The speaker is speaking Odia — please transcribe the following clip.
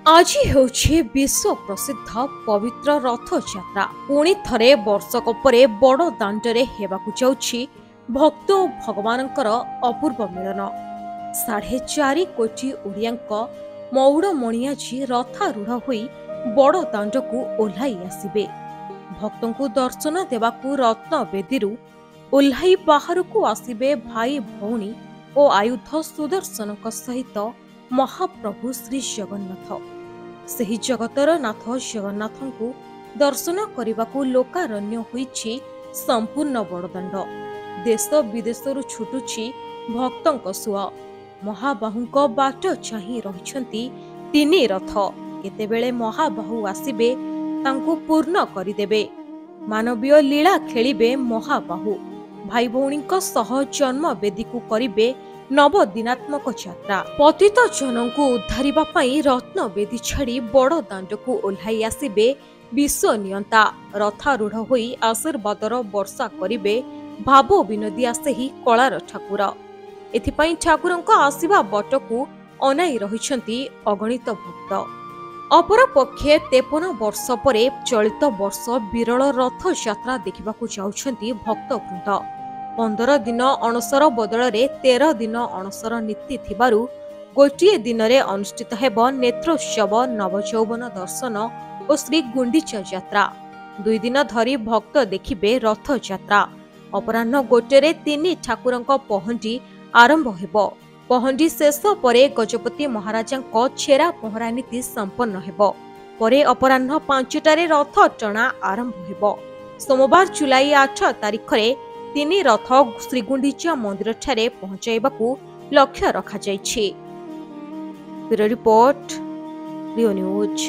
ଆଜି ହେଉଛି ବିଶ୍ୱ ପ୍ରସିଦ୍ଧ ପବିତ୍ର ରଥଯାତ୍ରା। ପୁଣି ଥରେ ବର୍ଷକ ପରେ ବଡ଼ ଦାଣ୍ଡରେ ହେବାକୁ ଯାଉଛି ଭକ୍ତ ଓ ଭଗବାନଙ୍କର ଅପୂର୍ବ ମିଳନ। 4.5 କୋଟି ଓଡ଼ିଆଙ୍କ ମଉଡ଼ମଣି ଆଜି ରଥାରୂଢ଼ ହୋଇ ବଡ଼ ଦାଣ୍ଡକୁ ଓହ୍ଲାଇ ଆସିବେ। ଭକ୍ତଙ୍କୁ ଦର୍ଶନ ଦେବାକୁ ରତ୍ନବେଦୀରୁ ଓହ୍ଲାଇ ବାହାରକୁ ଆସିବେ ଭାଇ ଭଉଣୀ ଓ ଆୟୁଧ ସୁଦର୍ଶନଙ୍କ ସହିତ ମହାପ୍ରଭୁ ଶ୍ରୀ ଜଗନ୍ନାଥ। ସେହି ଜଗତର ନାଥ ଜଗନ୍ନାଥଙ୍କୁ ଦର୍ଶନ କରିବାକୁ ଲୋକାରଣ୍ୟ ହୋଇଛି ସମ୍ପୂର୍ଣ୍ଣ ବଡ଼ଦାଣ୍ଡ। ଦେଶ ବିଦେଶରୁ ଛୁଟୁଛି ଭକ୍ତଙ୍କ ସୁଅ। ମହାବାହୁଙ୍କ ବାଟ ଚାହିଁ ରହିଛନ୍ତି 3 ରଥ। କେତେବେଳେ ମହାବାହୁ ଆସିବେ ତାଙ୍କୁ ପୂର୍ଣ୍ଣ କରିଦେବେ। ମାନବୀୟ ଲୀଳା ଖେଳିବେ ମହାବାହୁ। ଭାଇ ଭଉଣୀଙ୍କ ସହ ଜନ୍ମବେଦୀକୁ କରିବେ ନବଦିନାତ୍ମକ ଯାତ୍ରା। ପତିତ ଜନଙ୍କୁ ଉଦ୍ଧାରିବା ପାଇଁ ରତ୍ନବେଦୀ ଛାଡ଼ି ବଡ଼ ଦାଣ୍ଡକୁ ଓହ୍ଲାଇ ଆସିବେ ବିଶ୍ୱନିୟନ୍ତା। ରଥାରୂଢ଼ ହୋଇ ଆଶୀର୍ବାଦର ବର୍ଷା କରିବେ ଭାବ ବିନୋଦିଆ ସେହି କଳାର ଠାକୁର। ଏଥିପାଇଁ ଠାକୁରଙ୍କ ଆସିବା ବଟକୁ ଅନାଇ ରହିଛନ୍ତି ଅଗଣିତ ଭକ୍ତ। ଅପରପକ୍ଷେ 53 ବର୍ଷ ପରେ ଚଳିତ ବର୍ଷ ବିରଳ ରଥଯାତ୍ରା ଦେଖିବାକୁ ଯାଉଛନ୍ତି ଭକ୍ତବୃନ୍ଦ। 15 ଦିନ ଅଣସର ବଦଳରେ 13 ଦିନ ଅଣସର ନୀତି ଥିବାରୁ ଗୋଟିଏ ଦିନରେ ଅନୁଷ୍ଠିତ ହେବ ନେତ୍ରୋତ୍ସବ, ନବଯୌବନ ଦର୍ଶନ ଓ ଶ୍ରୀ ଗୁଣ୍ଡିଚା ଯାତ୍ରା। 2 ଦିନ ଧରି ଭକ୍ତ ଦେଖିବେ ରଥଯାତ୍ରା। ଅପରାହ୍ନ 1ରେ 3 ଠାକୁରଙ୍କ ପହଣ୍ଡି ଆରମ୍ଭ ହେବ। ପହଣ୍ଡି ଶେଷ ପରେ ଗଜପତି ମହାରାଜାଙ୍କ ଛେରା ପହଁରା ନୀତି ସମ୍ପନ୍ନ ହେବ। ପରେ ଅପରାହ୍ନ 5ଟାରେ ରଥ ଟଣା ଆରମ୍ଭ ହେବ। ସୋମବାର ଜୁଲାଇ 8 ତାରିଖରେ 3 ରଥ ଶ୍ରୀଗୁଣ୍ଡିଚା ମନ୍ଦିରଠାରେ ପହଞ୍ଚାଇବାକୁ ଲକ୍ଷ୍ୟ ରଖାଯାଇଛି। Bureau report, Rio news.